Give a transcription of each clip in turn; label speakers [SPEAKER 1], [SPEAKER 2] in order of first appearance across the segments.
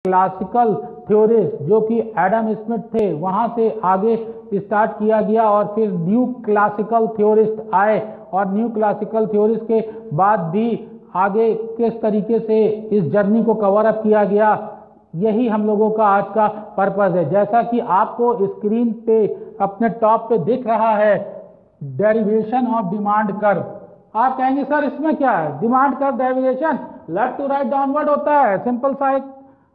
[SPEAKER 1] Classical theorist जो कि Adam Smith थे वहाँ से आगे स्टार्ट किया गया और फिर न्यू क्लासिकल थ्योरिस्ट आए और न्यू क्लासिकल थ्योरिस्ट के बाद भी आगे किस तरीके से इस जर्नी को कवर अप किया गया, यही हम लोगों का आज का पर्पस है। जैसा कि आपको स्क्रीन पे अपने टॉप पे दिख रहा है डेरिवेशन ऑफ डिमांड कर्व। आप कहेंगे सर इसमें क्या है, demand curve derivation left to right downward होता है, सिंपल सा एक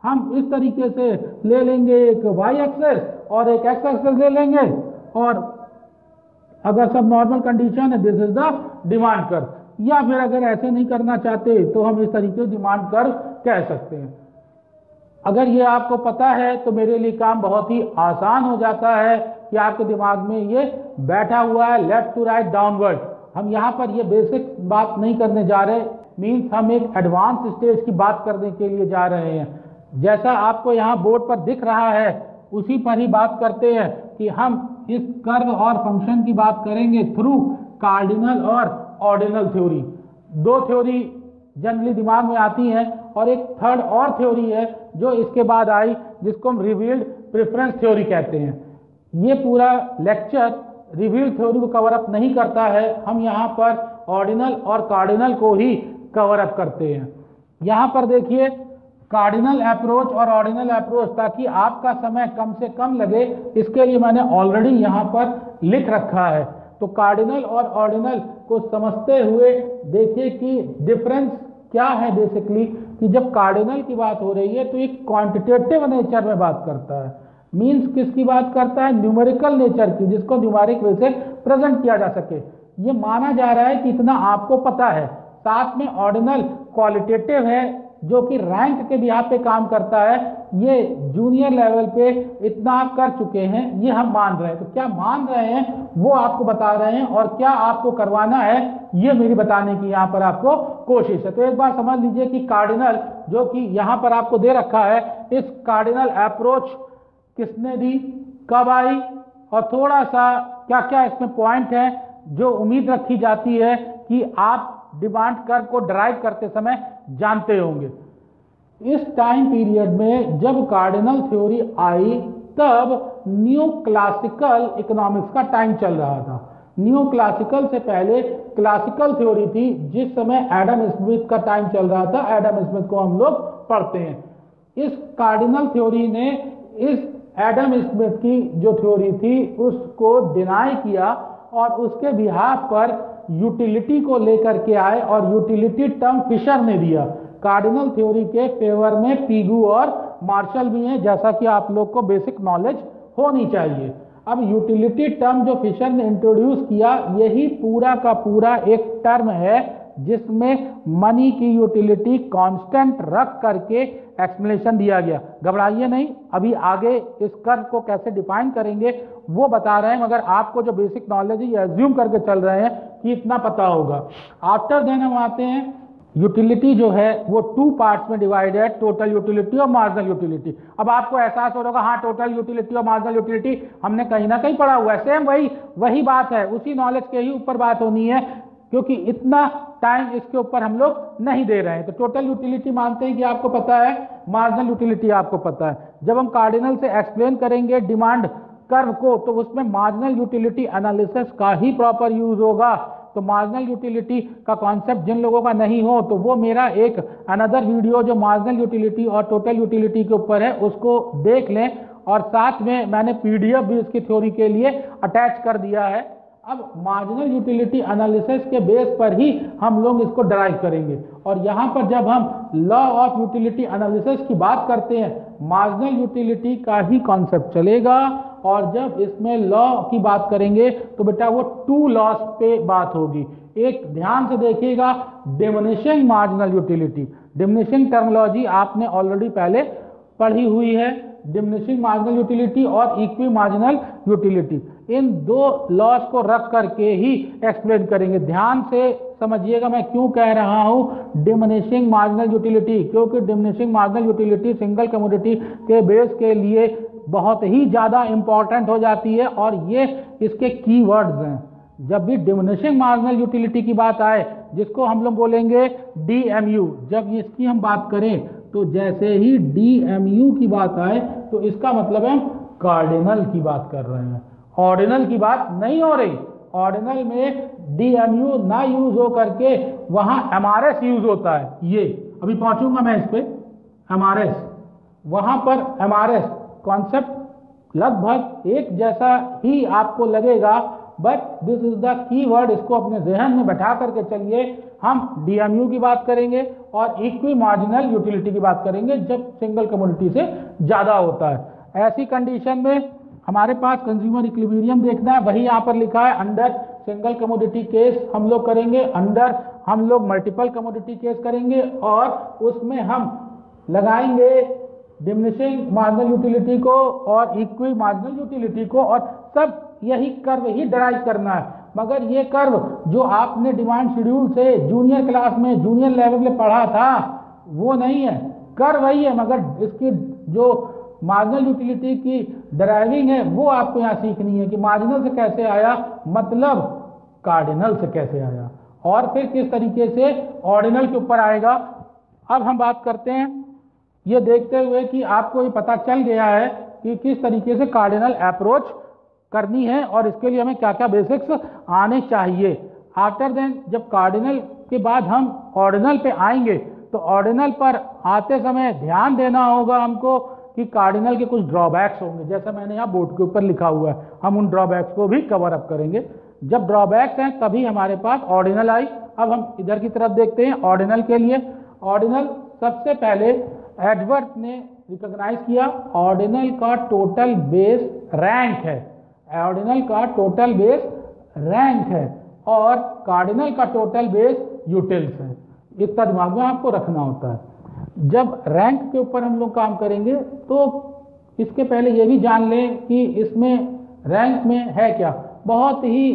[SPEAKER 1] हम इस तरीके से ले लेंगे, एक वाई एक्सेस और एक एक्स एक्सेस ले लेंगे और अगर सब नॉर्मल कंडीशन है this is the demand curve, या फिर अगर ऐसे नहीं करना चाहते तो हम इस तरीके डिमांड कर्व कह सकते हैं। अगर ये आपको पता है तो मेरे लिए काम बहुत ही आसान हो जाता है कि आपके दिमाग में ये बैठा हुआ है लेफ्ट टू राइट डाउनवर्ड। हम यहाँ पर ये बेसिक बात नहीं करने जा रहे, मीन्स हम एक एडवांस स्टेज की बात करने के लिए जा रहे हैं। जैसा आपको यहाँ बोर्ड पर दिख रहा है उसी पर ही बात करते हैं कि हम इस कर्व और फंक्शन की बात करेंगे थ्रू कार्डिनल और ऑर्डिनल थ्योरी। दो थ्योरी जनरली दिमाग में आती हैं और एक थर्ड और थ्योरी है जो इसके बाद आई जिसको हम रिवील्ड प्रेफरेंस थ्योरी कहते हैं। ये पूरा लेक्चर रिवील्ड थ्योरी को कवर अप नहीं करता है, हम यहाँ पर ऑर्डिनल और कार्डिनल को ही कवर अप करते हैं। यहाँ पर देखिए कार्डिनल अप्रोच और ऑर्डिनल अप्रोच, ताकि आपका समय कम से कम लगे इसके लिए मैंने ऑलरेडी यहाँ पर लिख रखा है। तो कार्डिनल और ऑर्डिनल को समझते हुए देखिए कि डिफरेंस क्या है बेसिकली, कि जब कार्डिनल की बात हो रही है तो एक क्वांटिटेटिव नेचर में बात करता है, मीन्स किसकी बात करता है, न्यूमेरिकल नेचर की, जिसको न्यूमेरिक वे से प्रेजेंट किया जा सके। ये माना जा रहा है कि इतना आपको पता है। साथ में ऑर्डिनल क्वालिटेटिव है जो कि रैंक के बिहाफ पे काम करता है, ये जूनियर लेवल पे इतना आप कर चुके हैं, ये हम मान रहे हैं। तो क्या मान रहे हैं वो आपको बता रहे हैं और क्या आपको करवाना है ये मेरी बताने की यहाँ पर आपको कोशिश है। तो एक बार समझ लीजिए कि कार्डिनल जो कि यहाँ पर आपको दे रखा है, इस कार्डिनल अप्रोच किसने दी, कब आई और थोड़ा सा क्या क्या इसमें पॉइंट है जो उम्मीद रखी जाती है कि आप डिमांड कर्व को ड्राइव करते समय जानते होंगे। इस टाइम पीरियड में जब कार्डिनल थ्योरी आई तब न्यू क्लासिकल इकोनॉमिक्स का टाइम चल रहा था। न्यू क्लासिकल से पहले क्लासिकल थ्योरी थी, जिस समय एडम स्मिथ का टाइम चल रहा था। एडम स्मिथ को हम लोग पढ़ते हैं। इस कार्डिनल थ्योरी ने इस एडम स्मिथ की जो थ्योरी थी उसको डिनाई किया और उसके बिहाफ पर यूटिलिटी को लेकर के आए और यूटिलिटी टर्म फिशर ने दिया। कार्डिनल थ्योरी के फेवर में पीगू और मार्शल भी हैं, जैसा कि आप लोग को बेसिक नॉलेज होनी चाहिए। अब यूटिलिटी टर्म जो फिशर ने इंट्रोड्यूस किया, यही पूरा का पूरा एक टर्म है जिसमें मनी की यूटिलिटी कांस्टेंट रख करके एक्सप्लेनेशन दिया गया। घबराइए नहीं, अभी आगे इस कर्व को कैसे डिफाइन करेंगे वो बता रहे हैं, मगर आपको जो बेसिक नॉलेज है ये एज्यूम करके चल रहे हैं कि इतना पता होगा। आफ्टर देन हम आते हैं, यूटिलिटी जो है वो टू पार्ट्स में डिवाइड है, टोटल यूटिलिटी और मार्जिनल यूटिलिटी। अब आपको एहसास हो रहा होगा, हाँ टोटल यूटिलिटी और मार्जिनल यूटिलिटी हमने कहीं ना कहीं पढ़ा हुआ है, सेम वही बात है, उसी नॉलेज के ही ऊपर बात होनी है, क्योंकि इतना टाइम इसके ऊपर हम लोग नहीं दे रहे हैं। तो टोटल यूटिलिटी मानते हैं कि आपको पता है, मार्जिनल यूटिलिटी आपको पता है। जब हम कार्डिनल से एक्सप्लेन करेंगे डिमांड कर्व को तो उसमें मार्जिनल यूटिलिटी एनालिसिस का ही प्रॉपर यूज होगा। तो मार्जिनल यूटिलिटी का कॉन्सेप्ट जिन लोगों का नहीं हो तो वो मेरा एक अनदर वीडियो जो मार्जिनल यूटिलिटी और टोटल यूटिलिटी के ऊपर है उसको देख लें, और साथ में मैंने पीडीएफ भी इसकी थ्योरी के लिए अटैच कर दिया है। अब मार्जिनल यूटिलिटी एनालिसिस के बेस पर ही हम लोग इसको डराइव करेंगे, और यहाँ पर जब हम लॉ ऑफ यूटिलिटी एनालिसिस की बात करते हैं मार्जिनल यूटिलिटी का ही कॉन्सेप्ट चलेगा, और जब इसमें लॉ की बात करेंगे तो बेटा वो टू लॉस पे बात होगी। एक ध्यान से देखिएगा, diminishing marginal utility, diminishing terminology आपने ऑलरेडी पहले पढ़ी हुई है, डिमिनिशिंग मार्जिनल यूटिलिटी और इक्वी मार्जिनल यूटिलिटी, इन दो लॉस को रख करके ही एक्सप्लेन करेंगे। ध्यान से समझिएगा मैं क्यों कह रहा हूं डिमिनिशिंग मार्जिनल यूटिलिटी, क्योंकि diminishing marginal utility single commodity के बेस के लिए बहुत ही ज़्यादा इंपॉर्टेंट हो जाती है, और ये इसके कीवर्ड्स हैं। जब भी डिमिनिशिंग मार्जिनल यूटिलिटी की बात आए, जिसको हम लोग बोलेंगे DMU, जब इसकी हम बात करें तो जैसे ही DMU की बात आए तो इसका मतलब है कार्डिनल की बात कर रहे हैं, ऑर्डिनल की बात नहीं हो रही। ऑर्डिनल में DMU ना यूज हो करके वहां MRS यूज होता है। ये अभी पहुंचूंगा मैं इस पे, MRS, वहां पर MRS कॉन्सेप्ट लगभग एक जैसा ही आपको लगेगा, but this is the key word. इसको अपने जहन में बैठा करके चलिए। हम DMU की बात करेंगे और इक्वी मार्जिनल यूटिलिटी की बात करेंगे जब सिंगल कमोडिटी से ज्यादा होता है। ऐसी कंडीशन में हमारे पास कंज्यूमर इक्विलिब्रियम देखना है, वही यहाँ पर लिखा है। अंडर सिंगल कमोडिटी केस हम लोग करेंगे, अंडर हम लोग मल्टीपल कमोडिटी केस करेंगे, और उसमें हम लगाएंगे डिमिनिशिंग मार्जिनल यूटिलिटी को और इक्वी मार्जिनल यूटिलिटी को, और सब यही कर्व ही डराइव करना है। मगर ये कर्व जो आपने डिमांड शेड्यूल से जूनियर क्लास में जूनियर लेवल में पढ़ा था वो नहीं है, कर्व वही है, मगर इसकी जो मार्जिनल यूटिलिटी की ड्राइविंग है वो आपको यहाँ सीखनी है कि मार्जिनल से कैसे आया, मतलब कार्डिनल से कैसे आया, और फिर किस तरीके से ऑर्डिनल के ऊपर आएगा। अब हम बात करते हैं ये देखते हुए कि आपको ये पता चल गया है कि किस तरीके से कार्डिनल अप्रोच करनी है और इसके लिए हमें क्या क्या बेसिक्स आने चाहिए। आफ्टर देन जब कार्डिनल के बाद हम ऑर्डिनल पे आएंगे तो ऑर्डिनल पर आते समय ध्यान देना होगा हमको कि कार्डिनल के कुछ ड्रॉबैक्स होंगे, जैसा मैंने यहाँ बोर्ड के ऊपर लिखा हुआ है। हम उन ड्रॉबैक्स को भी कवर अप करेंगे। जब ड्रॉबैक्स हैं तभी हमारे पास ऑर्डिनल आई। अब हम इधर की तरफ देखते हैं ऑर्डिनल के लिए। ऑर्डिनल सबसे पहले एडवर्ड ने रिकॉग्नाइज किया, ऑर्डिनल का टोटल बेस रैंक है, ऑर्डिनल का टोटल बेस रैंक है और कार्डिनल का टोटल बेस यूटिल्स है। इतना दिमाग में आपको रखना होता है। जब रैंक के ऊपर हम लोग काम करेंगे तो इसके पहले ये भी जान लें कि इसमें रैंक में है क्या। बहुत ही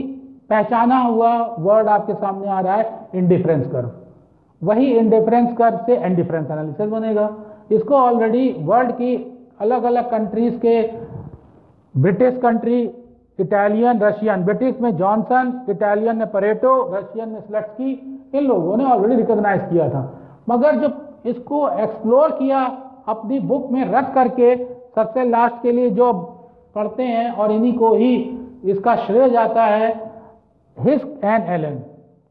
[SPEAKER 1] पहचाना हुआ वर्ड आपके सामने आ रहा है, इंडिफरेंस कर्व। वही इंडिफरेंस कर्व से इंडिफरेंस एनालिसिस बनेगा। इसको ऑलरेडी वर्ल्ड की अलग अलग कंट्रीज के, British country, Italian, Russian, British में जॉनसन, इटालियन में परेटो, रशियन में स्लट्सकी, इन लोगों ने ऑलरेडी रिकॉग्नाइज किया था। मगर जब इसको एक्सप्लोर किया अपनी बुक में रख करके, सबसे लास्ट के लिए जो पढ़ते हैं और इन्हीं को ही इसका श्रेय जाता है, हिस्क एंड एलन,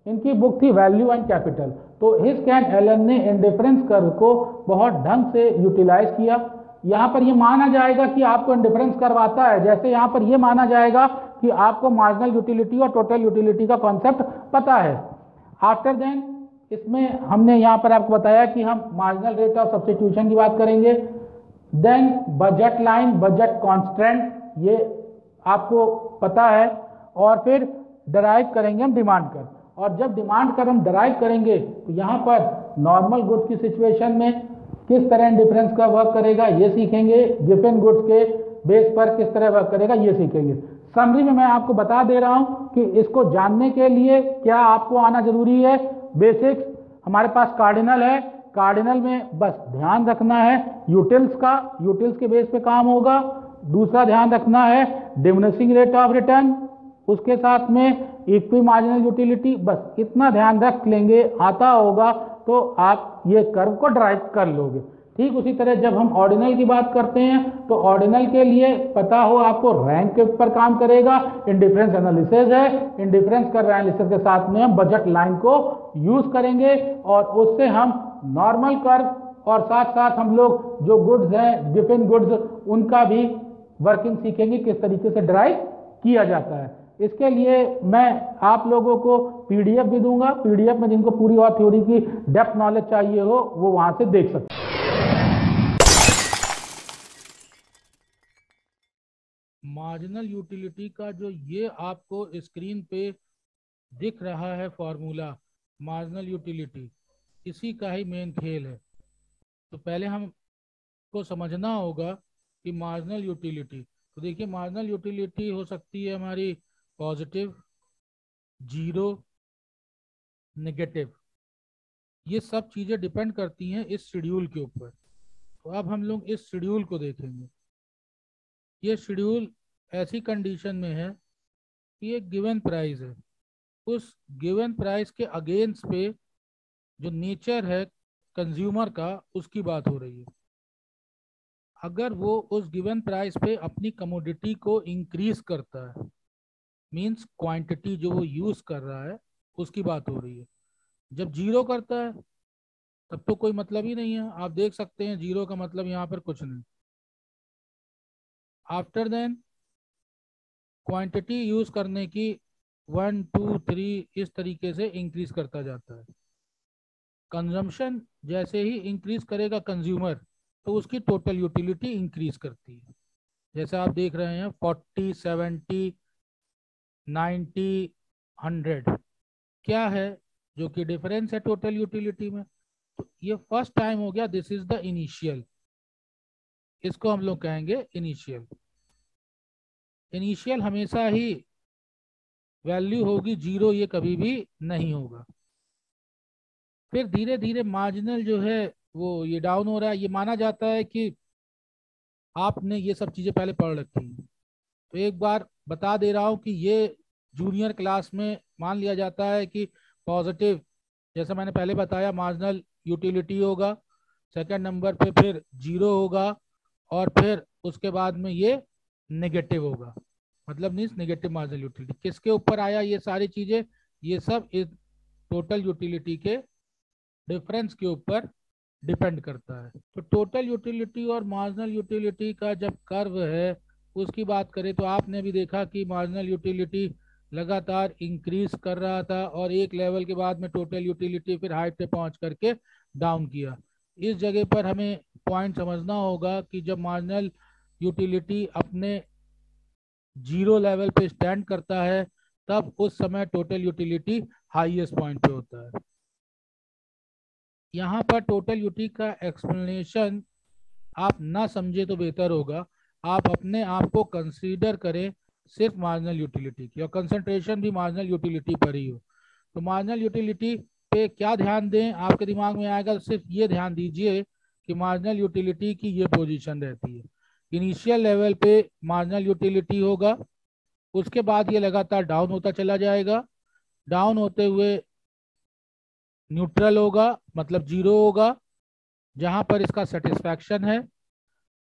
[SPEAKER 1] इनकी बुक थी वैल्यू एंड कैपिटल। तो हिस्क एंड एलन ने इंडिफरेंस कर्व को बहुत ढंग से यूटिलाइज किया। यहाँ पर ये माना जाएगा कि आपको इंडिफरेंस कर्व आता है, जैसे यहाँ पर ये माना जाएगा कि आपको मार्जिनल यूटिलिटी और टोटल यूटिलिटी का कॉन्सेप्ट पता है। आफ्टर देन इसमें हमने यहाँ पर आपको बताया कि हम मार्जिनल रेट ऑफ सब्स्टिट्यूशन की बात करेंगे। Then budget line, budget constant, ये आपको पता है, और फिर डराइव करेंगे हम डिमांड कर्व। और जब डिमांड कर्व हम डराइव करेंगे तो यहाँ पर नॉर्मल गुड्स की सिचुएशन में किस तरह डिफरेंस का वर्क करेगा ये सीखेंगे, गिवन गुड्स के बेस पर किस तरह वर्क करेगा ये सीखेंगे। समरी में मैं आपको बता दे रहा हूँ कि इसको जानने के लिए क्या आपको आना जरूरी है, बेसिक्स। हमारे पास कार्डिनल है, कार्डिनल में बस ध्यान रखना है यूटिल्स का, यूटिल्स के बेस पे काम होगा। दूसरा ध्यान रखना है डिमिनिशिंग रेट ऑफ रिटर्न, उसके साथ में इक्वी मार्जिनल यूटिलिटी। बस इतना ध्यान रख लेंगे, आता होगा तो आप ये कर्व को ड्राइव कर लोगे। ठीक उसी तरह जब हम ऑर्डिनल की बात करते हैं तो ऑर्डिनल के लिए पता हो आपको रैंक के ऊपर काम करेगा, इंडिफरेंस एनालिसिस है, इंडिफरेंस कर्व एनालिसिस के साथ में हम बजट लाइन को यूज करेंगे और उससे हम नॉर्मल कर्व और साथ साथ हम लोग जो गुड्स हैं, गिवन गुड्स, उनका भी वर्किंग सीखेंगे, किस तरीके से ड्राइव किया जाता है। इसके लिए मैं आप लोगों को पीडीएफ भी दूंगा, पीडीएफ में जिनको पूरी और थ्योरी की डेप्थ नॉलेज चाहिए हो वो वहां से देख सकते हैं। मार्जिनल यूटिलिटी का जो ये आपको स्क्रीन पे दिख रहा है फॉर्मूला, मार्जिनल यूटिलिटी, इसी का ही मेन खेल है। तो पहले हमको समझना होगा कि मार्जिनल यूटिलिटी, तो देखिए मार्जिनल यूटिलिटी हो सकती है हमारी पॉजिटिव, जीरो, नेगेटिव, ये सब चीज़ें डिपेंड करती हैं इस शेड्यूल के ऊपर। तो अब हम लोग इस शेड्यूल को देखेंगे। ये शेड्यूल ऐसी कंडीशन में है कि एक गिवन प्राइस है, उस गिवन प्राइस के अगेंस्ट पे जो नेचर है कंज्यूमर का, उसकी बात हो रही है। अगर वो उस गिवन प्राइस पे अपनी कमोडिटी को इंक्रीज करता है, मींस क्वांटिटी जो वो यूज कर रहा है उसकी बात हो रही है। जब जीरो करता है तब तो कोई मतलब ही नहीं है, आप देख सकते हैं जीरो का मतलब यहाँ पर कुछ नहीं। आफ्टर देन क्वांटिटी यूज करने की 1 2 3 इस तरीके से इंक्रीज करता जाता है। कंजम्पशन जैसे ही इंक्रीज करेगा कंज्यूमर, तो उसकी टोटल यूटिलिटी इंक्रीज करती है। जैसे आप देख रहे हैं 40 70 90 100 क्या है जो कि डिफरेंस है टोटल यूटिलिटी में। तो ये फर्स्ट टाइम हो गया, दिस इज द इनिशियल, इसको हम लोग कहेंगे इनिशियल। इनिशियल हमेशा ही वैल्यू होगी जीरो, ये कभी भी नहीं होगा। फिर धीरे धीरे मार्जिनल जो है वो ये डाउन हो रहा है। ये माना जाता है कि आपने ये सब चीजें पहले पढ़ रखी हैं, तो एक बार बता दे रहा हूं कि ये जूनियर क्लास में मान लिया जाता है कि पॉजिटिव, जैसे मैंने पहले बताया, मार्जिनल यूटिलिटी होगा, सेकंड नंबर पे फिर जीरो होगा, और फिर उसके बाद में ये नेगेटिव होगा। मतलब मीन्स नेगेटिव मार्जिनल यूटिलिटी किसके ऊपर आया, ये सारी चीजें, ये सब इस टोटल यूटिलिटी के डिफरेंस के ऊपर डिपेंड करता है। तो टोटल यूटिलिटी और मार्जिनल यूटिलिटी का जब कर्व है उसकी बात करें, तो आपने भी देखा कि मार्जिनल यूटिलिटी लगातार इंक्रीज कर रहा था और एक लेवल के बाद में टोटल यूटिलिटी फिर हाइट पे पहुंच करके डाउन किया। इस जगह पर हमें पॉइंट समझना होगा कि जब मार्जिनल यूटिलिटी अपने जीरो लेवल पे स्टैंड करता है तब उस समय टोटल यूटिलिटी हाईएस्ट पॉइंट पे होता है। यहाँ पर टोटल यूटिलिटी का एक्सप्लेनेशन आप ना समझे तो बेहतर होगा, आप अपने आप को कंसीडर करें सिर्फ मार्जिनल यूटिलिटी की, और कंसंट्रेशन भी मार्जिनल यूटिलिटी पर ही हो। तो मार्जिनल यूटिलिटी पे क्या ध्यान दें, आपके दिमाग में आएगा, सिर्फ ये ध्यान दीजिए कि मार्जिनल यूटिलिटी की ये पोजीशन रहती है। इनिशियल लेवल पे मार्जिनल यूटिलिटी होगा, उसके बाद ये लगातार डाउन होता चला जाएगा, डाउन होते हुए न्यूट्रल होगा, मतलब जीरो होगा, जहां पर इसका सेटिस्फैक्शन है,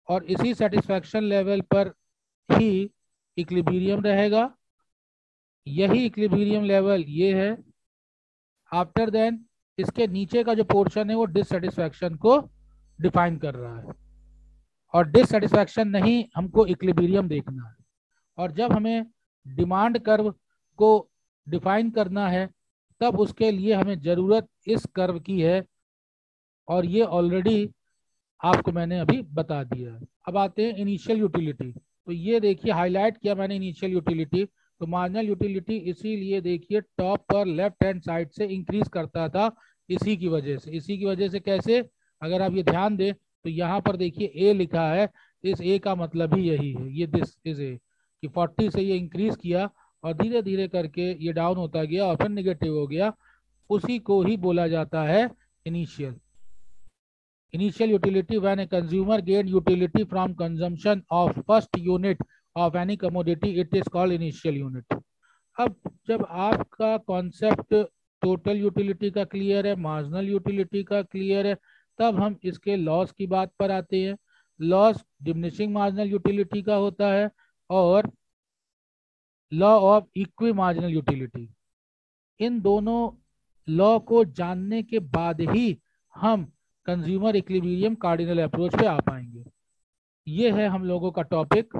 [SPEAKER 1] और इसी सेटिस्फैक्शन लेवल पर ही इक्विलिब्रियम रहेगा। यही इक्विलिब्रियम लेवल ये है। आफ्टर देन इसके नीचे का जो पोर्शन है वो डिससेटिस्फैक्शन को डिफाइन कर रहा है, और डिससेटिस्फैक्शन नहीं, हमको इक्विलिब्रियम देखना है। और जब हमें डिमांड कर्व को डिफाइन करना है तब उसके लिए हमें जरूरत इस कर्व की है, और ये ऑलरेडी आपको मैंने अभी बता दिया है। अब आते हैं इनिशियल यूटिलिटी। तो ये देखिए हाईलाइट किया मैंने इनिशियल यूटिलिटी। तो मार्जिनल यूटिलिटी इसीलिए देखिए टॉप पर लेफ्ट हैंड साइड से इंक्रीज करता था, इसी की वजह से। इसी की वजह से कैसे, अगर आप ये ध्यान दें तो यहाँ पर देखिए ए लिखा है, इस ए का मतलब ही यही है, ये दिस इज ए, कि 40 से ये इंक्रीज किया और धीरे धीरे करके ये डाउन होता गया और फिर निगेटिव हो गया, उसी को ही बोला जाता है initial. Initial utility, when a consumer gain utility from consumption of first unit of any commodity, it is called initial unit. अब जब आपका कॉन्सेप्ट टोटल यूटिलिटी का क्लियर है, मार्जिनल यूटिलिटी का क्लियर है, तब हम इसके लॉस की बात पर आते हैं। लॉस डिमिनिशिंग मार्जिनल यूटिलिटी का होता है और law of equi marginal utility. इन दोनों लॉ को जानने के बाद ही हम कंज्यूमर इक्विलिब्रियम कार्डिनल अप्रोच पे आ पाएंगे। ये है हम लोगों का topic,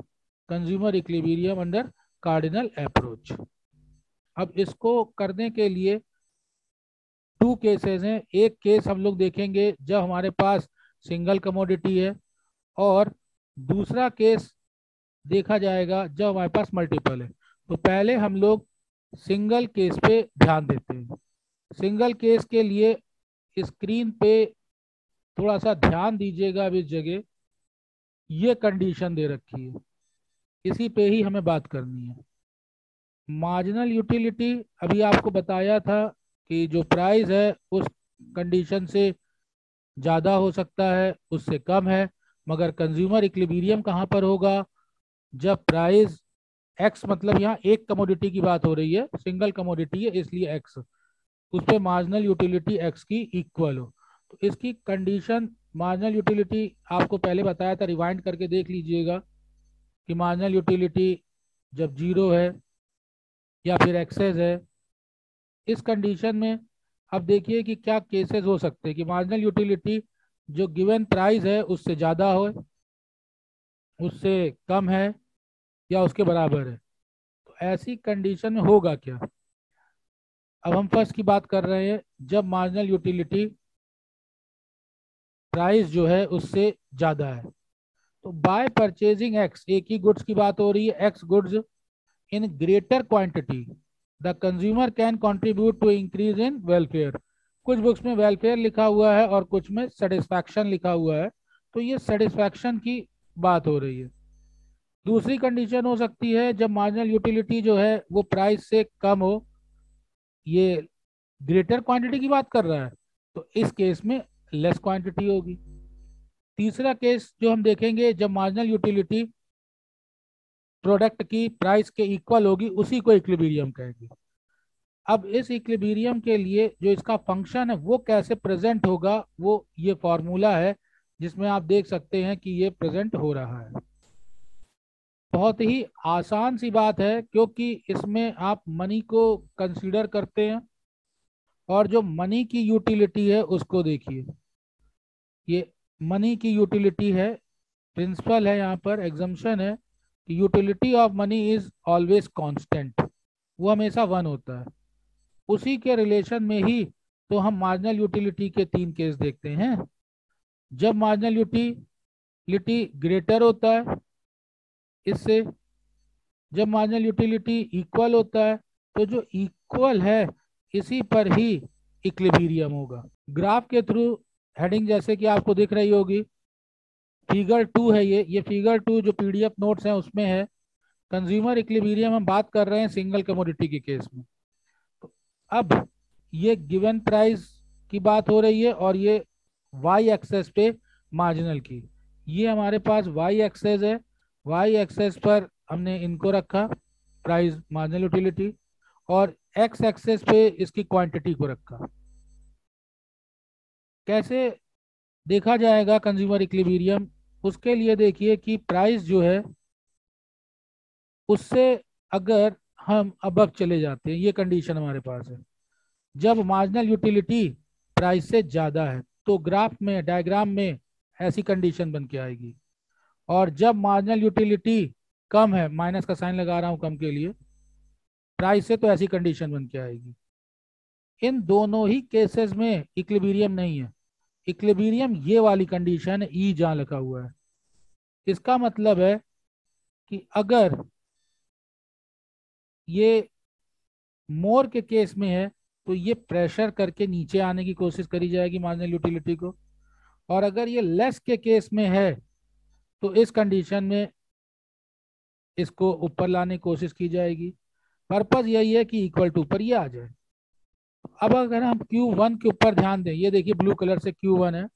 [SPEAKER 1] consumer equilibrium under cardinal approach. अब इसको करने के लिए टू केसेस हैं। एक केस हम लोग देखेंगे जब हमारे पास सिंगल कमोडिटी है, और दूसरा केस देखा जाएगा जब हमारे पास मल्टीपल है। तो पहले हम लोग सिंगल केस पे ध्यान देते हैं। सिंगल केस के लिए स्क्रीन पे थोड़ा सा ध्यान दीजिएगा। अब इस जगह ये कंडीशन दे रखी है, इसी पे ही हमें बात करनी है। मार्जिनल यूटिलिटी अभी आपको बताया था कि जो प्राइस है उस कंडीशन से ज़्यादा हो सकता है, उससे कम है, मगर कंज्यूमर इक्विलिब्रियम कहाँ पर होगा, जब प्राइस एक्स, मतलब यहाँ एक कमोडिटी की बात हो रही है, सिंगल कमोडिटी है इसलिए एक्स, उस पर मार्जिनल यूटिलिटी एक्स की इक्वल हो। तो इसकी कंडीशन मार्जिनल यूटिलिटी आपको पहले बताया था, रिवाइंड करके देख लीजिएगा कि मार्जिनल यूटिलिटी जब जीरो है या फिर एक्सेस है, इस कंडीशन में अब देखिए कि क्या केसेस हो सकते हैं कि मार्जिनल यूटिलिटी जो गिवन प्राइस है उससे ज़्यादा हो, उससे कम है, या उसके बराबर है। तो ऐसी कंडीशन में होगा क्या। अब हम फर्स्ट की बात कर रहे हैं, जब मार्जिनल यूटिलिटी प्राइस जो है उससे ज़्यादा है। तो बाय परचेजिंग एक्स, एक ही गुड्स की बात हो रही है, X goods in greater quantity the consumer can contribute to increase in welfare. कुछ बुक्स में वेलफेयर लिखा हुआ है और कुछ में सेटिस्फैक्शन लिखा हुआ है, तो ये सेटिस्फैक्शन की बात हो रही है। दूसरी कंडीशन हो सकती है जब मार्जिनल यूटिलिटी जो है वो प्राइस से कम हो, ये ग्रेटर क्वांटिटी की बात कर रहा है, तो इस केस में लेस क्वांटिटी होगी। तीसरा केस जो हम देखेंगे, जब मार्जिनल यूटिलिटी प्रोडक्ट की प्राइस के इक्वल होगी, उसी को इक्विलिब्रियम कहेंगे। अब इस इक्विलिब्रियम के लिए जो इसका फंक्शन है वो कैसे प्रेजेंट होगा, वो ये फॉर्मूला है जिसमें आप देख सकते हैं कि ये प्रेजेंट हो रहा है। बहुत ही आसान सी बात है, क्योंकि इसमें आप मनी को कंसीडर करते हैं और जो मनी की यूटिलिटी है उसको देखिए। ये मनी की यूटिलिटी है, प्रिंसिपल है, यहाँ पर एग्जम्पशन है कि utility of money is always constant, वो हमेशा वन होता है। उसी के रिलेशन में ही तो हम मार्जिनल यूटिलिटी के तीन केस देखते हैं। जब मार्जिनल यूटिलिटी ग्रेटर होता है इससे, जब मार्जिनल यूटिलिटी इक्वल होता है, तो जो इक्वल है इसी पर ही इक्विलिब्रियम होगा। ग्राफ के थ्रू हेडिंग जैसे कि आपको दिख रही होगी, फिगर 2 है ये फिगर 2 जो पीडीएफ नोट्स हैं उसमें है। कंज्यूमर इक्विलिब्रियम हम बात कर रहे हैं सिंगल कमोडिटी के केस में। तो अब ये गिवन प्राइस की बात हो रही है और ये वाई एक्सेस पे मार्जिनल की, ये हमारे पास वाई एक्सेस है। वाई एक्सेस पर हमने इनको रखा, प्राइस मार्जिनल यूटिलिटी, और एक्स एक्सेस पे इसकी क्वांटिटी को रखा। कैसे देखा जाएगा कंज्यूमर इक्विलिब्रियम, उसके लिए देखिए कि प्राइस जो है उससे अगर हम अबव चले जाते हैं, ये कंडीशन हमारे पास है, जब मार्जिनल यूटिलिटी प्राइस से ज़्यादा है, तो ग्राफ में डायग्राम में ऐसी कंडीशन बन के आएगी। और जब मार्जिनल यूटिलिटी कम है, माइनस का साइन लगा रहा हूं कम के लिए, प्राइस से, तो ऐसी कंडीशन बन के आएगी। इन दोनों ही केसेस में इक्विलिब्रियम नहीं है। इक्विलिब्रियम ये वाली कंडीशन है, ई जहां लिखा हुआ है। इसका मतलब है कि अगर ये मोर के केस में है तो ये प्रेशर करके नीचे आने की कोशिश करी जाएगी मार्जिनल यूटिलिटी को, और अगर ये लेस के केस में है तो इस कंडीशन में इसको ऊपर लाने की कोशिश की जाएगी। पर्पज यही है कि इक्वल टू पर ये आ जाए। अब अगर हम Q1 के ऊपर ध्यान दें, ये देखिए ब्लू कलर से Q1 है,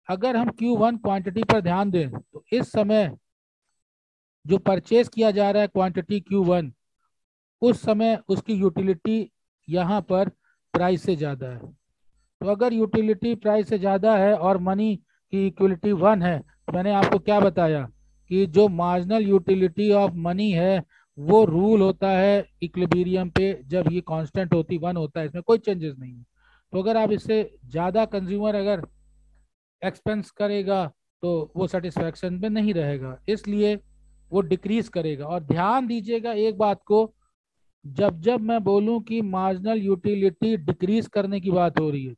[SPEAKER 1] अगर हम Q1 क्वांटिटी पर ध्यान दें तो इस समय जो परचेज किया जा रहा है क्वांटिटी Q1, उस समय उसकी यूटिलिटी यहाँ पर प्राइस से ज़्यादा है। तो अगर यूटिलिटी प्राइस से ज़्यादा है और मनी की इक्विलिटी 1 है, तो मैंने आपको क्या बताया कि जो मार्जिनल यूटिलिटी ऑफ मनी है वो रूल होता है इक्विलिब्रियम पे, जब ये कांस्टेंट होती 1 होता है, इसमें कोई चेंजेस नहीं है। तो अगर आप इससे ज़्यादा कंज्यूमर अगर एक्सपेंस करेगा तो वो सेटिस्फैक्शन में नहीं रहेगा, इसलिए वो डिक्रीज करेगा। और ध्यान दीजिएगा एक बात को, जब जब मैं बोलूं कि मार्जिनल यूटिलिटी डिक्रीज करने की बात हो रही है,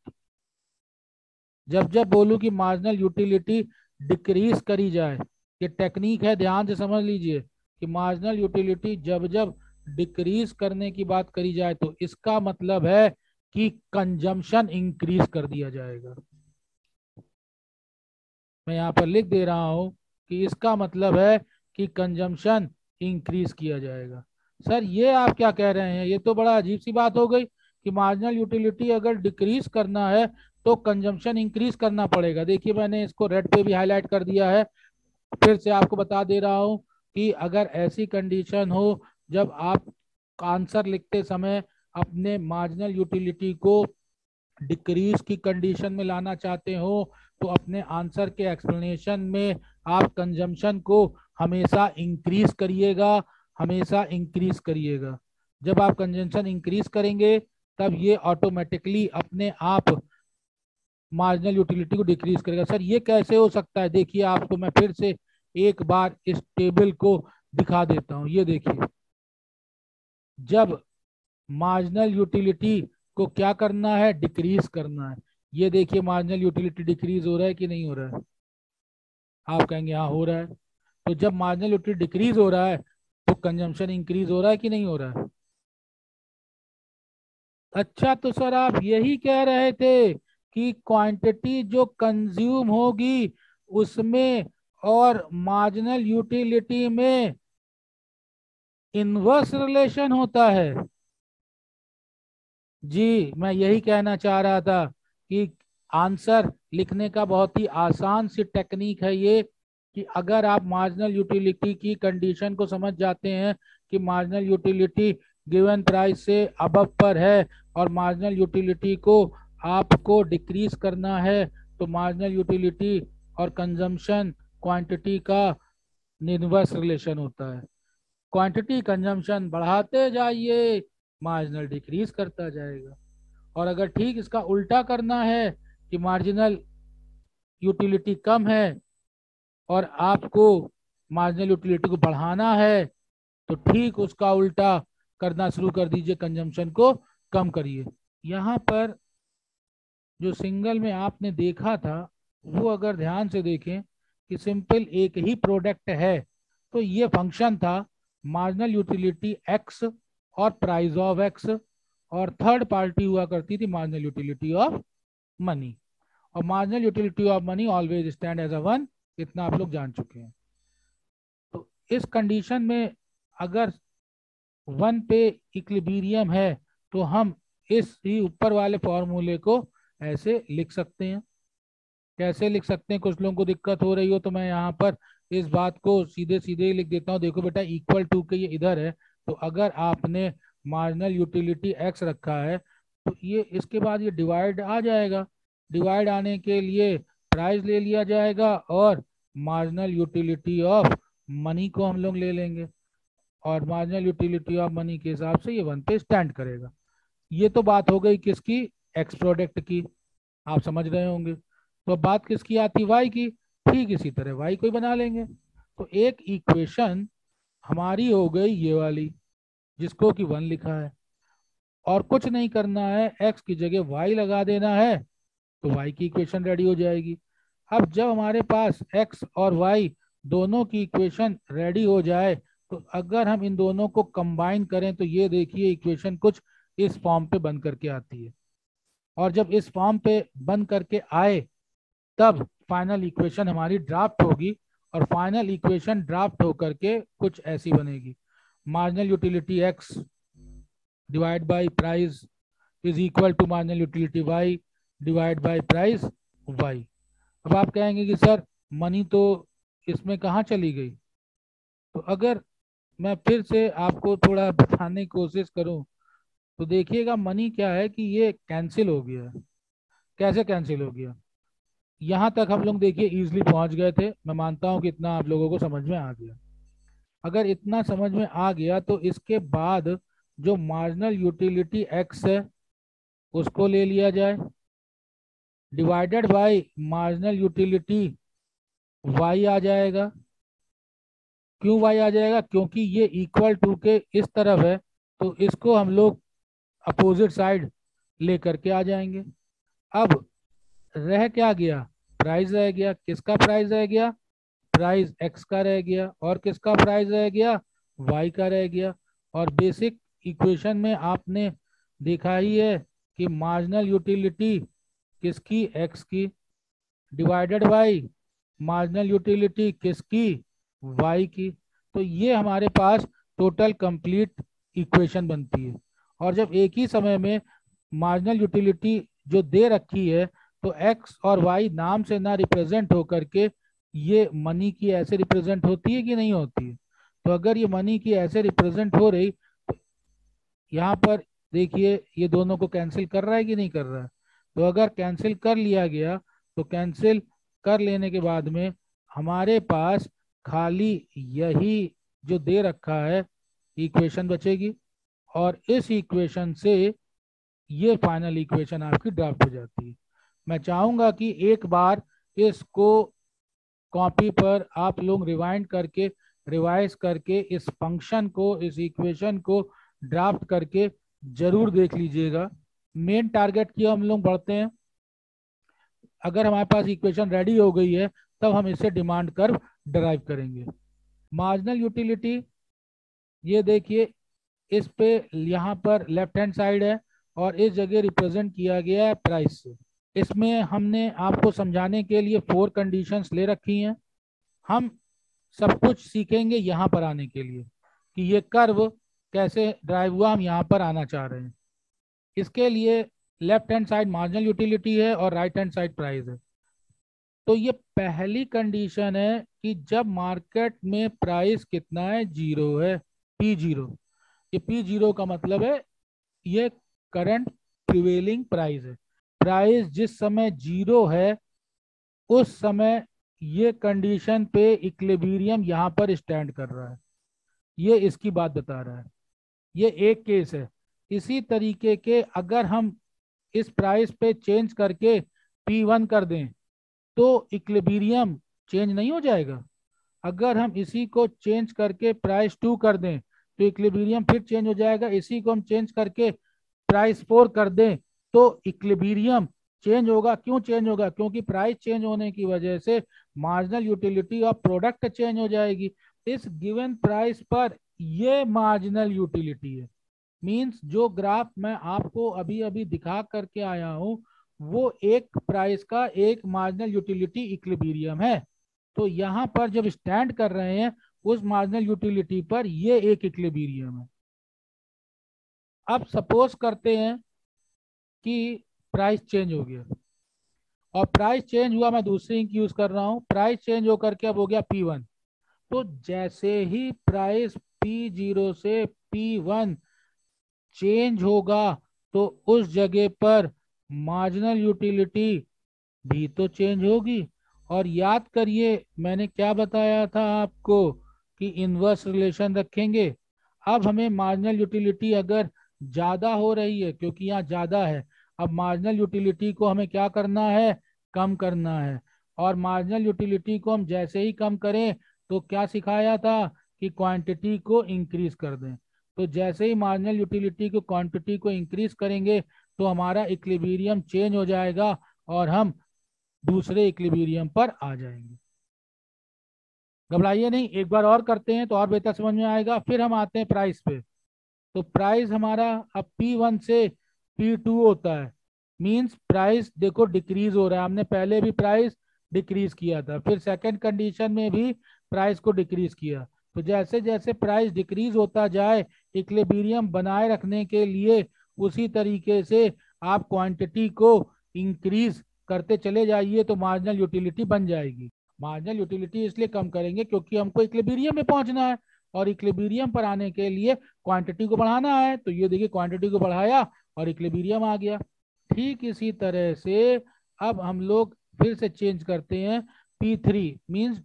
[SPEAKER 1] जब जब बोलूं कि मार्जिनल यूटिलिटी डिक्रीज करी जाए, ये टेक्निक है, ध्यान से समझ लीजिए कि मार्जिनल यूटिलिटी जब जब डिक्रीज करने की बात करी जाए तो इसका मतलब है कि कंजम्पशन इंक्रीज कर दिया जाएगा। मैं यहाँ पर लिख दे रहा हूँ कि इसका मतलब है कि कंजम्पशन इंक्रीज किया जाएगा। सर ये आप क्या कह रहे हैं, ये तो बड़ा अजीब सी बात हो गई कि मार्जिनल यूटिलिटी अगर डिक्रीज करना है तो कंजम्पशन इंक्रीज करना पड़ेगा। देखिए मैंने इसको रेड पे भी हाईलाइट कर दिया है, फिर से आपको बता दे रहा हूँ कि अगर ऐसी कंडीशन हो जब आप आंसर लिखते समय अपने मार्जिनल यूटिलिटी को डिक्रीज की कंडीशन में लाना चाहते हो तो अपने आंसर के एक्सप्लेनेशन में आप कंजम्पशन को हमेशा इंक्रीज करिएगा, हमेशा इंक्रीज करिएगा। जब आप कंजम्पशन इंक्रीज करेंगे तब ये ऑटोमेटिकली अपने आप मार्जिनल यूटिलिटी को डिक्रीज करेगा। सर ये कैसे हो सकता है? देखिए आपको मैं फिर से एक बार इस टेबल को दिखा देता हूं। ये देखिए, जब मार्जिनल यूटिलिटी को क्या करना है? डिक्रीज करना है। ये देखिए मार्जिनल यूटिलिटी डिक्रीज हो रहा है कि नहीं हो रहा है? आप कहेंगे हाँ हो रहा है। तो जब मार्जिनल यूटिलिटी डिक्रीज हो रहा है तो कंजम्पशन इंक्रीज हो रहा है कि नहीं हो रहा है? अच्छा, तो सर आप यही कह रहे थे कि क्वांटिटी जो कंज्यूम होगी उसमें और मार्जिनल यूटिलिटी में इनवर्स रिलेशन होता है। जी मैं यही कहना चाह रहा था कि आंसर लिखने का बहुत ही आसान सी टेक्निक है ये, कि अगर आप मार्जिनल यूटिलिटी की कंडीशन को समझ जाते हैं कि मार्जिनल यूटिलिटी गिवन प्राइस से अबव पर है और मार्जिनल यूटिलिटी को आपको डिक्रीज करना है, तो मार्जिनल यूटिलिटी और कंजम्पशन क्वांटिटी का इनवर्स रिलेशन होता है। क्वांटिटी कंजम्पशन बढ़ाते जाइए, मार्जिनल डिक्रीज करता जाएगा। और अगर ठीक इसका उल्टा करना है कि मार्जिनल यूटिलिटी कम है और आपको मार्जिनल यूटिलिटी को बढ़ाना है, तो ठीक उसका उल्टा करना शुरू कर दीजिए, कंजम्पशन को कम करिए। यहाँ पर जो सिंगल में आपने देखा था वो अगर ध्यान से देखें कि सिंपल एक ही प्रोडक्ट है, तो ये फंक्शन था मार्जिनल यूटिलिटी एक्स और प्राइस ऑफ एक्स, और थर्ड पार्टी हुआ करती थी मार्जिनल यूटिलिटी ऑफ मनी। और marginal utility of money always stand as a one, इतना आप लोग जान चुके हैं। तो इस कंडीशन में अगर वन पे इक्विलिब्रियम है तो हम इस ही ऊपर वाले फॉर्मूले को ऐसे लिख सकते हैं। कैसे लिख सकते हैं? कुछ लोगों को दिक्कत हो रही हो तो मैं यहाँ पर इस बात को सीधे सीधे ही लिख देता हूँ। देखो बेटा, इक्वल टू के ये इधर है, तो अगर आपने मार्जिनल यूटिलिटी एक्स रखा है तो ये इसके बाद ये डिवाइड आ जाएगा। डिवाइड आने के लिए प्राइस ले लिया जाएगा और मार्जिनल यूटिलिटी ऑफ मनी को हम लोग ले लेंगे, और मार्जिनल यूटिलिटी ऑफ मनी के हिसाब से ये वन पे स्टैंड करेगा। ये तो बात हो गई किसकी? एक्स प्रोडक्ट की। आप समझ रहे होंगे। तो अब बात किसकी आती? वाई की। ठीक इसी तरह वाई को ही बना लेंगे। तो एक इक्वेशन हमारी हो गई ये वाली, जिसको कि वन लिखा है, और कुछ नहीं करना है, एक्स की जगह वाई लगा देना है, तो वाई की इक्वेशन रेडी हो जाएगी। अब जब हमारे पास एक्स और वाई दोनों की इक्वेशन रेडी हो जाए, तो अगर हम इन दोनों को कंबाइन करें तो ये देखिए इक्वेशन कुछ इस फॉर्म पे बन करके आती है। और जब इस फॉर्म पे बन करके आए तब फाइनल इक्वेशन हमारी ड्राफ्ट होगी, और फाइनल इक्वेशन ड्राफ्ट होकर के कुछ ऐसी बनेगी। Marginal utility X divide by price is equal to marginal utility Y divide by price Y. अब आप कहेंगे कि सर मनी तो इसमें कहाँ चली गई? तो अगर मैं फिर से आपको थोड़ा बताने की कोशिश करूं तो देखिएगा मनी क्या है कि ये कैंसिल हो गया है। कैसे कैंसिल हो गया? यहाँ तक हम लोग देखिए इजीली पहुंच गए थे। मैं मानता हूँ कि इतना आप लोगों को समझ में आ गया। अगर इतना समझ में आ गया तो इसके बाद जो मार्जिनल यूटिलिटी एक्स है उसको ले लिया जाए, divided by marginal utility Y आ जाएगा। क्यों वाई आ जाएगा? क्योंकि ये इक्वल टू के इस तरफ है, तो इसको हम लोग अपोजिट साइड लेकर के आ जाएंगे। अब रह क्या गया? प्राइस रह गया। किसका प्राइस रह गया? प्राइस एक्स का रह गया। और किसका प्राइस रह गया? वाई का रह गया। और बेसिक इक्वेशन में आपने देखा ही है कि मार्जिनल यूटिलिटी किसकी? एक्स की, डिवाइडेड बाई मार्जिनल यूटिलिटी किसकी? वाई की। तो ये हमारे पास टोटल कंप्लीट इक्वेशन बनती है। और जब एक ही समय में मार्जिनल यूटिलिटी जो दे रखी है, तो एक्स और वाई नाम से ना रिप्रेजेंट होकर के ये मनी की ऐसे रिप्रेजेंट होती है कि नहीं होती है? तो अगर ये मनी की ऐसे रिप्रेजेंट हो रही तो यहाँ पर देखिए ये दोनों को कैंसिल कर रहा है कि नहीं कर रहा है? तो अगर कैंसिल कर लिया गया तो कैंसिल कर लेने के बाद में हमारे पास खाली यही जो दे रखा है इक्वेशन बचेगी, और इस इक्वेशन से ये फाइनल इक्वेशन आपकी ड्राफ्ट हो जाती है। मैं चाहूंगा कि एक बार इसको कॉपी पर आप लोग रिवाइंड करके रिवाइज करके इस फंक्शन को, इस इक्वेशन को ड्राफ्ट करके जरूर देख लीजिएगा। मेन टारगेट की हम लोग बढ़ते हैं। अगर हमारे पास इक्वेशन रेडी हो गई है तब हम इससे डिमांड कर्व डराइव करेंगे। मार्जिनल यूटिलिटी, ये देखिए इस पे यहाँ पर लेफ्ट हैंड साइड है और इस जगह रिप्रेजेंट किया गया है प्राइस से। इसमें हमने आपको समझाने के लिए 4 कंडीशंस ले रखी हैं। हम सब कुछ सीखेंगे यहाँ पर आने के लिए कि ये कर्व कैसे ड्राइव हुआ, हम यहाँ पर आना चाह रहे हैं। इसके लिए left hand side marginal utility है और राइट हैंड साइड प्राइस है। तो ये पहली कंडीशन है कि जब मार्केट में प्राइस कितना है, 0 है, P0। ये P0 का मतलब है ये करंट प्रिवेलिंग प्राइस है। प्राइस जिस समय 0 है उस समय ये कंडीशन पे इक्विलिब्रियम यहाँ पर स्टैंड कर रहा है, ये इसकी बात बता रहा है। ये एक केस है। इसी तरीके के अगर हम इस प्राइस पे चेंज करके P1 कर दें तो इक्विलिब्रियम चेंज नहीं हो जाएगा। अगर हम इसी को चेंज करके प्राइस 2 कर दें तो इक्विलिब्रियम फिर चेंज हो जाएगा। इसी को हम चेंज करके प्राइस 4 कर दें तो इक्विलिब्रियम चेंज होगा। क्यों चेंज होगा? क्योंकि प्राइस चेंज होने की वजह से marginal utility of product change हो जाएगी। इस गिवन प्राइस पर ये मार्जिनल यूटिलिटी है। मींस जो ग्राफ मैं आपको अभी अभी दिखा करके आया हूं वो एक प्राइस का एक मार्जिनल यूटिलिटी इक्विलिब्रियम है। तो यहां पर जब स्टैंड कर रहे हैं उस मार्जिनल यूटिलिटी पर ये एक इक्विलिब्रियम है। अब सपोज करते हैं कि प्राइस चेंज हो गया और प्राइस चेंज हुआ, मैं दूसरी इंक यूज कर रहा हूं, प्राइस चेंज होकर के अब हो गया P1। तो जैसे ही प्राइस P0 से P1 चेंज होगा तो उस जगह पर मार्जिनल यूटिलिटी भी तो चेंज होगी। और याद करिए मैंने क्या बताया था आपको कि इनवर्स रिलेशन रखेंगे। अब हमें मार्जिनल यूटिलिटी अगर ज्यादा हो रही है, क्योंकि यहाँ ज्यादा है, अब मार्जिनल यूटिलिटी को हमें क्या करना है, कम करना है। और मार्जिनल यूटिलिटी को हम जैसे ही कम करें तो क्या सिखाया था कि क्वांटिटी को इंक्रीज कर दें। तो जैसे ही मार्जिनल यूटिलिटी को क्वांटिटी को इंक्रीज करेंगे तो हमारा इक्विलिब्रियम चेंज हो जाएगा और हम दूसरे इक्विलिब्रियम पर आ जाएंगे। घबराइए नहीं, एक बार और करते हैं तो और बेहतर समझ में आएगा। फिर हम आते हैं प्राइस पे। तो प्राइस हमारा अब P1 से P2 होता है। मींस प्राइस देखो डिक्रीज हो रहा है। हमने पहले भी प्राइस डिक्रीज किया था, फिर सेकंड कंडीशन में भी प्राइस को डिक्रीज किया। तो जैसे जैसे प्राइस डिक्रीज होता जाए इक्विलिब्रियम बनाए रखने के लिए उसी तरीके से आप क्वांटिटी को इंक्रीज करते चले जाइए तो मार्जिनल यूटिलिटी बन जाएगी। मार्जिनल यूटिलिटी इसलिए कम करेंगे क्योंकि हमको इक्विलिब्रियम में पहुंचना है और इक्विलिब्रियम पर आने के लिए क्वांटिटी को बढ़ाना है। तो ये देखिए क्वांटिटी को बढ़ाया और इक्विलिब्रियम आ गया। ठीक इसी तरह से अब हम लोग फिर से चेंज करते हैं P3, मींस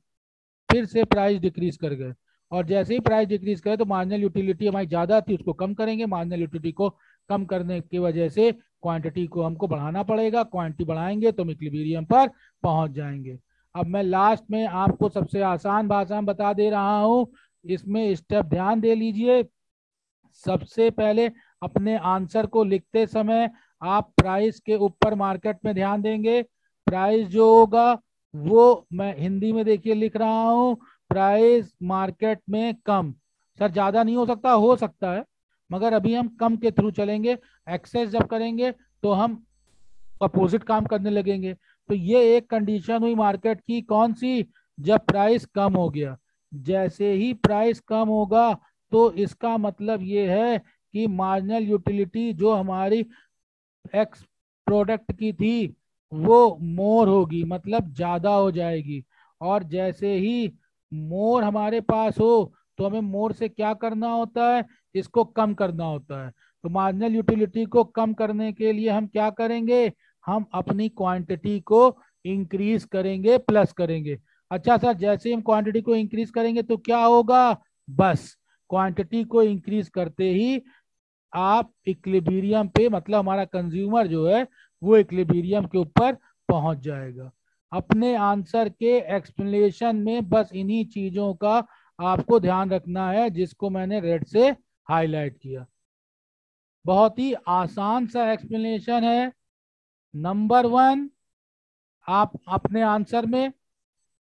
[SPEAKER 1] फिर से प्राइस डिक्रीज कर गए और जैसे ही प्राइस डिक्रीज करे तो मार्जिनल यूटिलिटी हमारी ज्यादा थी उसको कम करेंगे। मार्जिनल यूटिलिटी को कम करने की वजह से क्वांटिटी को हमको बढ़ाना पड़ेगा। क्वांटिटी बढ़ाएंगे तो हम इक्विलिब्रियम पर पहुंच जाएंगे। अब मैं लास्ट में आपको सबसे आसान भाषा में बता दे रहा हूं, इसमें स्टेप ध्यान दे लीजिए। सबसे पहले अपने आंसर को लिखते समय आप प्राइस के ऊपर मार्केट में ध्यान देंगे। प्राइस जो होगा वो मैं हिंदी में देखिए लिख रहा हूं, प्राइस मार्केट में कम। सर ज्यादा नहीं हो सकता है, मगर अभी हम कम के थ्रू चलेंगे। एक्सेस जब करेंगे तो हम अपोजिट काम करने लगेंगे। तो ये एक कंडीशन हुई मार्केट की, कौन सी? जब प्राइस कम हो गया। जैसे ही प्राइस कम होगा तो इसका मतलब ये है कि मार्जिनल यूटिलिटी जो हमारी एक्स प्रोडक्ट की थी वो मोर होगी, मतलब ज्यादा हो जाएगी। और जैसे ही मोर हमारे पास हो तो हमें मोर से क्या करना होता है, इसको कम करना होता है। तो मार्जिनल यूटिलिटी को कम करने के लिए हम क्या करेंगे, हम अपनी क्वांटिटी को इंक्रीज करेंगे, प्लस करेंगे। अच्छा सर, जैसे ही हम क्वांटिटी को इंक्रीज करेंगे तो क्या होगा? बस क्वांटिटी को इंक्रीज करते ही आप इक्विलिब्रियम पे, मतलब हमारा कंज्यूमर जो है वो इक्विलिब्रियम के ऊपर पहुंच जाएगा। अपने आंसर के एक्सप्लेनेशन में बस इन्हीं चीजों का आपको ध्यान रखना है जिसको मैंने रेड से हाईलाइट किया। बहुत ही आसान सा एक्सप्लेनेशन है। नंबर 1, आप अपने आंसर में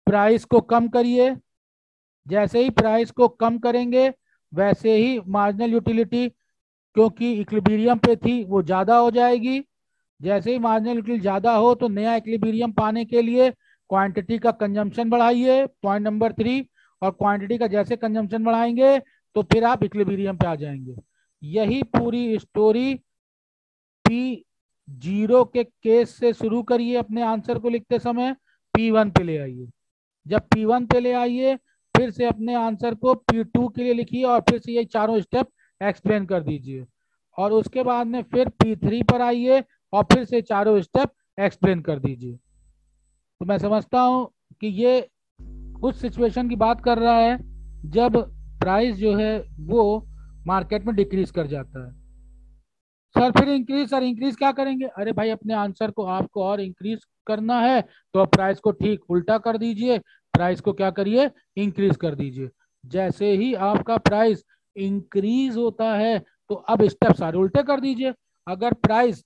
[SPEAKER 1] प्राइस को कम करिए। जैसे ही प्राइस को कम करेंगे वैसे ही मार्जिनल यूटिलिटी, क्योंकि इक्विलिब्रियम पे थी, वो ज्यादा हो जाएगी। जैसे ही मार्जिनल यूटिलिटी ज्यादा हो तो नया इक्विलिब्रियम पाने के लिए क्वांटिटी का कंजम्पशन बढ़ाइए, पॉइंट नंबर 3। और क्वांटिटी का जैसे कंजम्पशन बढ़ाएंगे तो फिर आप इक्विलिब्रियम पे आ जाएंगे। यही पूरी स्टोरी P0 के केस से शुरू करिए। अपने आंसर को लिखते समय P1 पे ले आइए। जब P1 पे ले आइए फिर से अपने आंसर को P2 के लिए लिखिए और फिर से ये चारों स्टेप एक्सप्लेन कर दीजिए। और उसके बाद में फिर P3 पर आइए और फिर से चारों स्टेप एक्सप्लेन कर दीजिए। तो मैं समझता हूं कि ये उस सिचुएशन की बात कर रहा है जब प्राइस जो है वो मार्केट में डिक्रीज कर जाता है। सर फिर इंक्रीज, सर इंक्रीज क्या करेंगे? अरे भाई, अपने आंसर को आपको और इंक्रीज करना है तो आप प्राइस को ठीक उल्टा कर दीजिए। प्राइस को क्या करिए? इंक्रीज कर दीजिए। जैसे ही आपका प्राइस इंक्रीज होता है तो अब स्टेप सारे उल्टे कर दीजिए। अगर प्राइस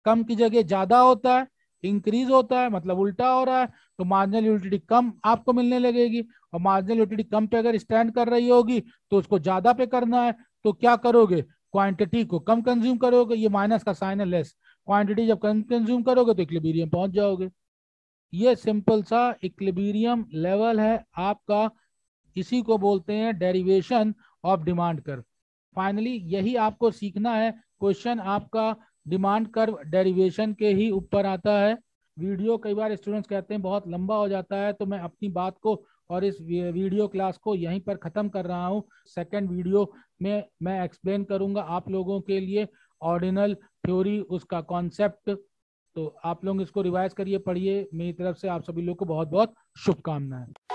[SPEAKER 1] कम की जगह ज्यादा होता है, इंक्रीज होता है, मतलब उल्टा हो रहा है, तो मार्जिनल यूटिलिटी कम आपको मिलने लगेगी। और मार्जिनल यूटिलिटी कम पे अगर स्टैंड कर रही होगी तो उसको ज्यादा पे करना है। तो क्या करोगे? क्वांटिटी को कम कंज्यूम करोगे, ये माइनस का साइन है, लेस। क्वांटिटी जब कम कंज्यूम करोगे तो इक्विलिब्रियम पहुंच जाओगे। ये सिंपल सा इक्विलिब्रियम लेवल है आपका। इसी को बोलते हैं derivation of demand curve. Finally यही आपको सीखना है। क्वेश्चन आपका डिमांड कर्व डेरिवेशन के ही ऊपर आता है। वीडियो कई बार स्टूडेंट्स कहते हैं बहुत लंबा हो जाता है, तो मैं अपनी बात को और इस वीडियो क्लास को यहीं पर ख़त्म कर रहा हूँ। सेकंड वीडियो में मैं एक्सप्लेन करूँगा आप लोगों के लिए ऑर्डिनल थ्योरी, उसका कॉन्सेप्ट। तो आप लोग इसको रिवाइज करिए, पढ़िए। मेरी तरफ से आप सभी लोग को बहुत बहुत शुभकामनाएं।